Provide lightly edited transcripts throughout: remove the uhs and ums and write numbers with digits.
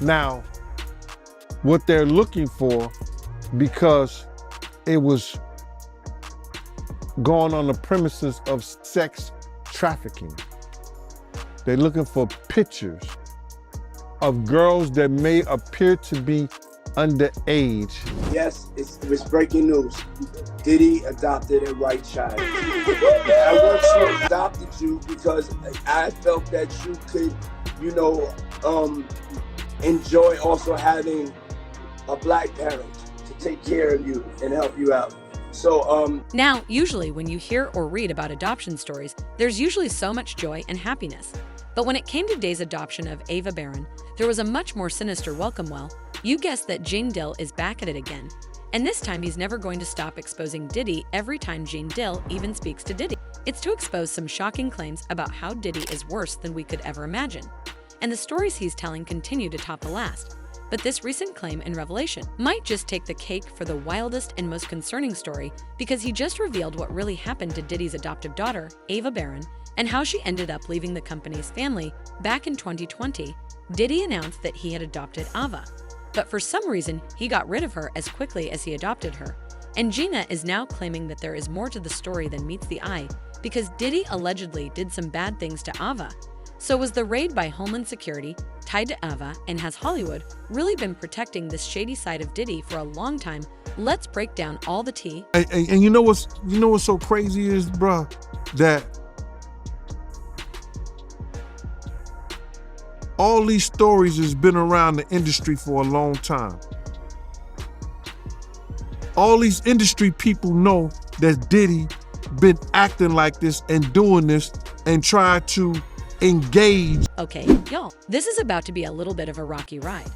Now, what they're looking for, because it was going on the premises of sex trafficking, they're looking for pictures of girls that may appear to be underage. Yes, it was breaking news. Diddy adopted a white child. I want to adopted you because I felt that you could, enjoy also having a black parent to take care of you and help you out. So, Now, usually when you hear or read about adoption stories, there's usually so much joy and happiness. But when it came to Day's adoption of Ava Baroni, there was a much more sinister welcome. Well, you guessed that Gene Dill is back at it again. And this time he's never going to stop exposing Diddy every time Gene Dill even speaks to Diddy. It's to expose some shocking claims about how Diddy is worse than we could ever imagine. And the stories he's telling continue to top the last. But this recent claim and revelation might just take the cake for the wildest and most concerning story, because he just revealed what really happened to Diddy's adoptive daughter, Ava Baroni, and how she ended up leaving the company's family. Back in 2020, Diddy announced that he had adopted Ava. But for some reason, he got rid of her as quickly as he adopted her. And Gina is now claiming that there is more to the story than meets the eye, because Diddy allegedly did some bad things to Ava. So was the raid by Homeland Security tied to Ava, and has Hollywood really been protecting this shady side of Diddy for a long time? Let's break down all the tea. And you know what's so crazy is, bruh, that all these stories has been around the industry for a long time. All these industry people know that Diddy been acting like this and doing this and try to engage. Okay, y'all, this is about to be a little bit of a rocky ride.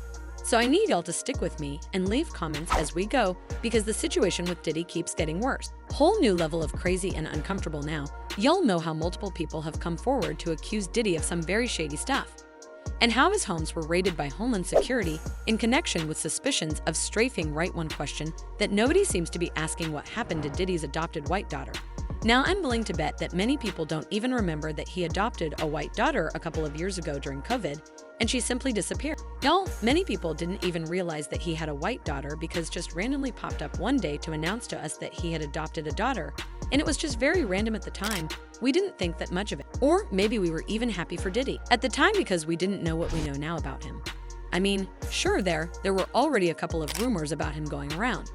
So I need y'all to stick with me and leave comments as we go, because the situation with Diddy keeps getting worse. Whole new level of crazy and uncomfortable now. Y'all know how multiple people have come forward to accuse Diddy of some very shady stuff, and how his homes were raided by Homeland Security in connection with suspicions of strafing. Right, one question that nobody seems to be asking: what happened to Diddy's adopted white daughter? Now, I'm willing to bet that many people don't even remember that he adopted a white daughter a couple of years ago during COVID, and she simply disappeared. Y'all, many people didn't even realize that he had a white daughter because just randomly popped up one day to announce to us that he had adopted a daughter, and it was just very random at the time. We didn't think that much of it. Or maybe we were even happy for Diddy at the time because we didn't know what we know now about him. I mean, sure, there were already a couple of rumors about him going around,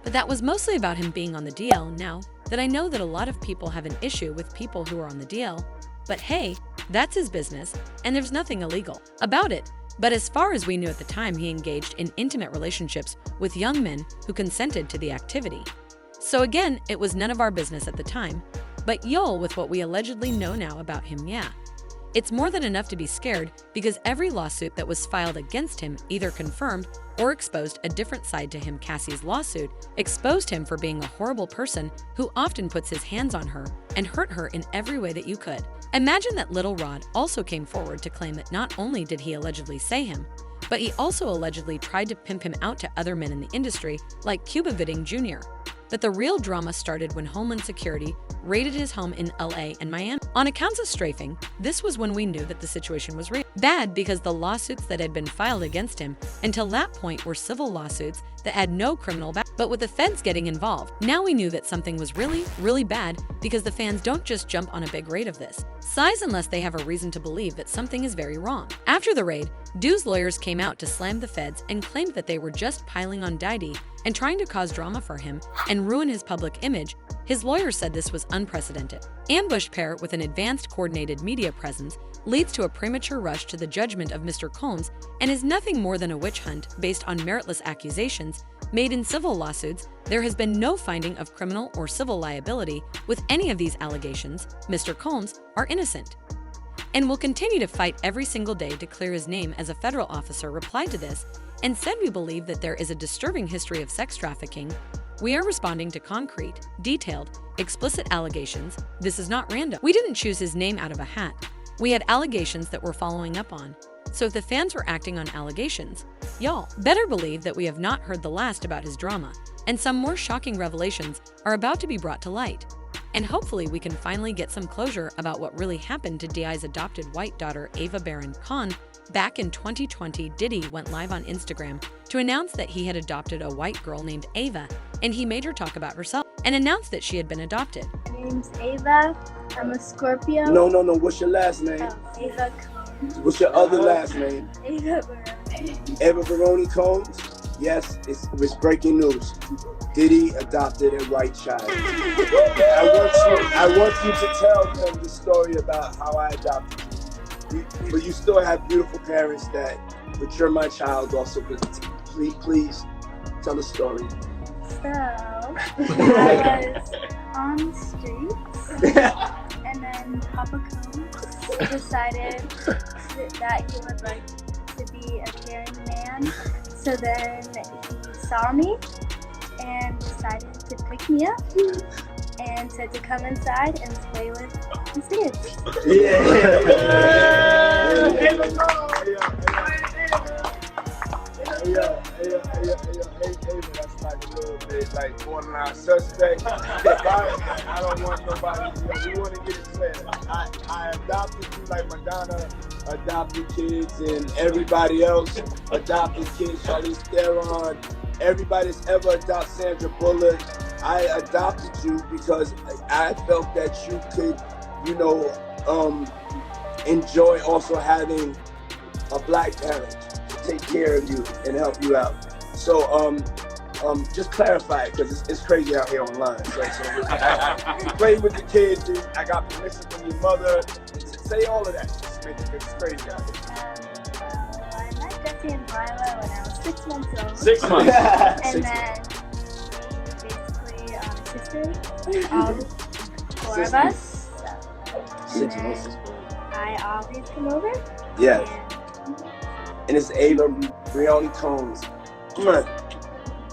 but that was mostly about him being on the DL. Now that I know that a lot of people have an issue with people who are on the DL, but hey, that's his business, and there's nothing illegal about it. But as far as we knew at the time, he engaged in intimate relationships with young men who consented to the activity. So again, it was none of our business at the time. But y'all, with what we allegedly know now about him, yeah, it's more than enough to be scared, because every lawsuit that was filed against him either confirmed or exposed a different side to him. Cassie's lawsuit exposed him for being a horrible person who often puts his hands on her and hurt her in every way that you could. Imagine that Little Rod also came forward to claim that not only did he allegedly say him, but he also allegedly tried to pimp him out to other men in the industry, like Cuba Gooding Jr. But the real drama started when Homeland Security raided his home in LA and Miami. On accounts of strafing, this was when we knew that the situation was real. Bad because the lawsuits that had been filed against him until that point were civil lawsuits that had no criminal back. But with the feds getting involved, now we knew that something was really, really bad, because the fans don't just jump on a big raid of this size unless they have a reason to believe that something is very wrong. After the raid, Dew's lawyers came out to slam the feds and claimed that they were just piling on Diddy and trying to cause drama for him and ruin his public image. His lawyers said this was unprecedented. Ambush pair with an advanced coordinated media presence leads to a premature rush to the judgment of Mr. Combs, and is nothing more than a witch hunt based on meritless accusations made in civil lawsuits. There has been no finding of criminal or civil liability with any of these allegations. Mr. Combs are innocent and will continue to fight every single day to clear his name. As a federal officer replied to this and said, "We believe that there is a disturbing history of sex trafficking. We are responding to concrete, detailed, explicit allegations. This is not random. We didn't choose his name out of a hat. We had allegations that we're following up on. So if the fans were acting on allegations, y'all better believe that we have not heard the last about his drama, and some more shocking revelations are about to be brought to light." And hopefully we can finally get some closure about what really happened to Di's adopted white daughter, Ava Baroni Combs. Back in 2020, Diddy went live on Instagram to announce that he had adopted a white girl named Ava, and he made her talk about herself and announced that she had been adopted. My name's Ava. I'm a Scorpio. No. What's your last name? Ava Combs. What's your other last name? Ava Baroni. Ava Baroni Combs? Yes, it's breaking news. Diddy adopted a white child. I want you to tell them the story about how I adopted you. But you still have beautiful parents but you're my child also. But please tell the story. So, I was on the streets, and then Papa Combs decided that he would like to be a caring man. So then he saw me and decided to pick me up and said to come inside and play with his kids. Yeah. That's like a little bit like borderline suspect. I don't want nobody, we want to get it clear. I adopted you like Madonna adopted kids and everybody else adopted kids, Charlize Theron, everybody that's ever adopted Sandra Bullock. I adopted you because I felt that you could, enjoy also having a black parent to take care of you and help you out. So, just clarify it because it's crazy out here online. So I played with the kids. I got permission from your mother. Say all of that. It's crazy out here. I met Jesse and Lila when I was 6 months old. 6 months. And then basically sisters, all 4 of us. So, 6 months. I always come over. Yes. And it's Ava Baroni Combs. Come on.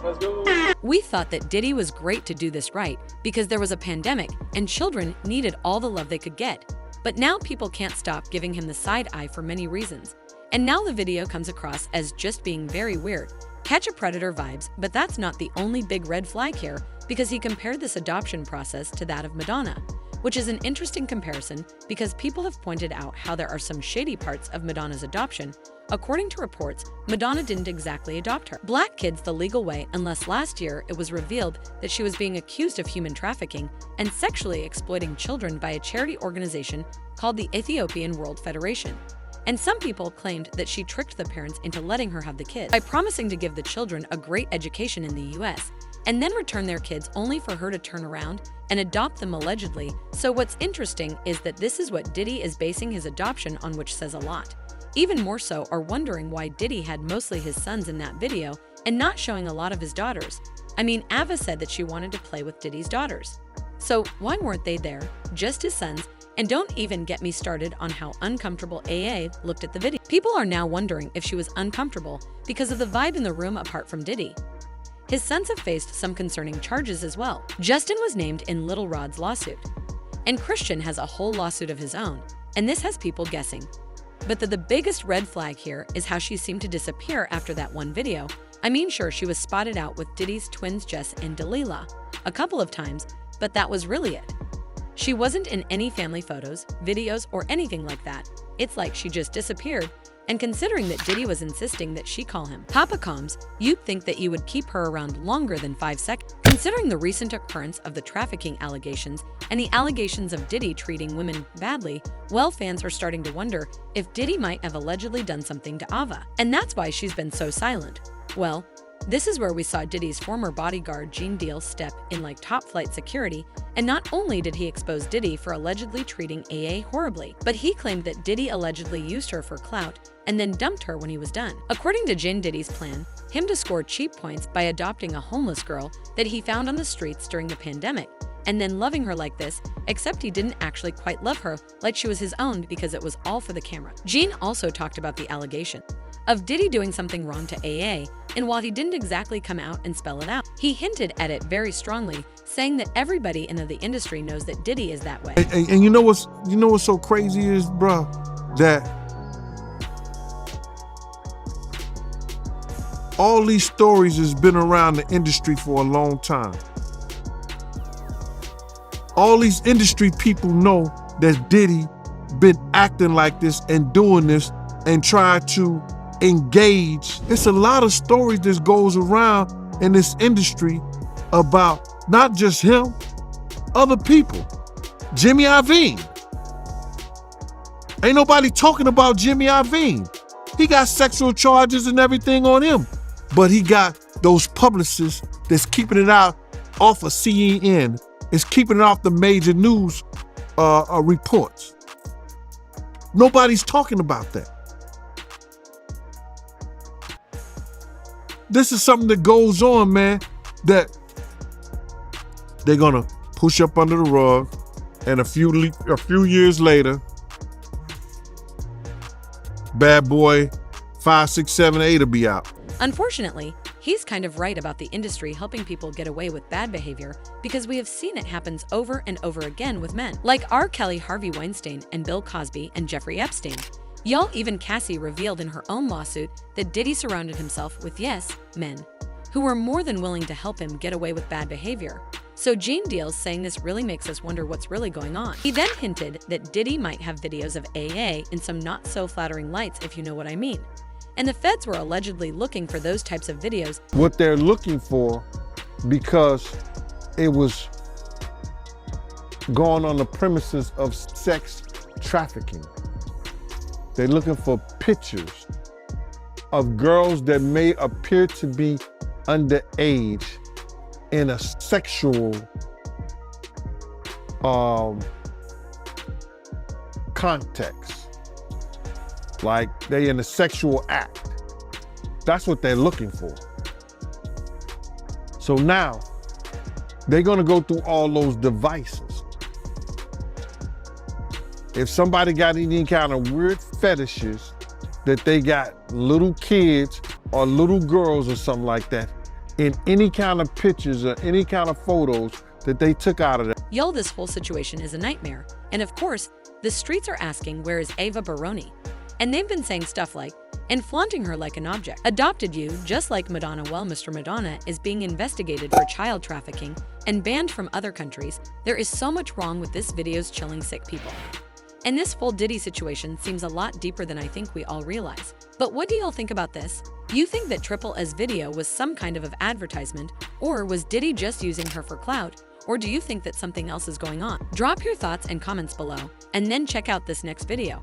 Let's go. We thought that Diddy was great to do this right because there was a pandemic and children needed all the love they could get. But now people can't stop giving him the side eye for many reasons. And now the video comes across as just being very weird. Catch a Predator vibes, but that's not the only big red flag here because he compared this adoption process to that of Madonna, which is an interesting comparison because people have pointed out how there are some shady parts of Madonna's adoption. According to reports, Madonna didn't exactly adopt her black kids the legal way unless last year it was revealed that she was being accused of human trafficking and sexually exploiting children by a charity organization called the Ethiopian World Federation. And some people claimed that she tricked the parents into letting her have the kids by promising to give the children a great education in the US and then return their kids only for her to turn around and adopt them allegedly. So what's interesting is that this is what Diddy is basing his adoption on, which says a lot. Even more so are wondering why Diddy had mostly his sons in that video and not showing a lot of his daughters. I mean, Ava said that she wanted to play with Diddy's daughters. So why weren't they there, just his sons? And don't even get me started on how uncomfortable AA looked at the video. People are now wondering if she was uncomfortable because of the vibe in the room apart from Diddy. His sons have faced some concerning charges as well. Justin was named in Little Rod's lawsuit. And Christian has a whole lawsuit of his own, and this has people guessing. But the biggest red flag here is how she seemed to disappear after that one video. I mean, sure, she was spotted out with Diddy's twins Jess and Delilah a couple of times, but that was really it. She wasn't in any family photos, videos, or anything like that. It's like she just disappeared. And considering that Diddy was insisting that she call him Papa Combs, you'd think that you would keep her around longer than 5 seconds. Considering the recent occurrence of the trafficking allegations and the allegations of Diddy treating women badly, well, fans are starting to wonder if Diddy might have allegedly done something to Ava. And that's why she's been so silent. Well, this is where we saw Diddy's former bodyguard Gene Deal step in like top flight security, and not only did he expose Diddy for allegedly treating AA horribly, but he claimed that Diddy allegedly used her for clout and then dumped her when he was done. According to Gene Diddy's plan, him to score cheap points by adopting a homeless girl that he found on the streets during the pandemic, and then loving her like this, except he didn't actually quite love her like she was his own because it was all for the camera. Gene also talked about the allegation of Diddy doing something wrong to AA, and while he didn't exactly come out and spell it out, he hinted at it very strongly, saying that everybody in the industry knows that Diddy is that way. And you know what's so crazy is, bro, that all these stories has been around the industry for a long time. all these industry people know that Diddy been acting like this and doing this and try to engage. It's a lot of stories that goes around in this industry about not just him, other people. Jimmy Iovine. Ain't nobody talking about Jimmy Iovine. He got sexual charges and everything on him, but he got those publicists that's keeping it out off of CNN, is keeping it off the major news reports. Nobody's talking about that. This is something that goes on, man, that they're gonna push up under the rug, and a few years later, Bad Boy 5, 6, 7, 8 will be out. Unfortunately, he's kind of right about the industry helping people get away with bad behavior because we have seen it happens over and over again with men, like R. Kelly, Harvey Weinstein, and Bill Cosby, and Jeffrey Epstein. Y'all, even Cassie revealed in her own lawsuit that Diddy surrounded himself with, yes, men, who were more than willing to help him get away with bad behavior. So Gene Deal's saying this really makes us wonder what's really going on. He then hinted that Diddy might have videos of AA in some not-so-flattering lights, if you know what I mean. And the feds were allegedly looking for those types of videos. What they're looking for, because it was going on the premises of sex trafficking. They're looking for pictures of girls that may appear to be underage in a sexual context. Like they in a sexual act. That's what they're looking for. So now they're gonna go through all those devices. If somebody got any kind of weird fetishes that they got little kids or little girls or something like that in any kind of pictures or any kind of photos that they took out of that. Yo, this whole situation is a nightmare. And of course, the streets are asking, where is Ava Baroni? And they've been saying stuff like, and flaunting her like an object. Adopted you, just like Madonna. Well, Mr. Madonna is being investigated for child trafficking and banned from other countries. There is so much wrong with this video's chilling sick people. And this full Diddy situation seems a lot deeper than I think we all realize. But what do y'all think about this? You think that Triple A's video was some kind of advertisement, or was Diddy just using her for clout? Or do you think that something else is going on? Drop your thoughts and comments below, and then check out this next video.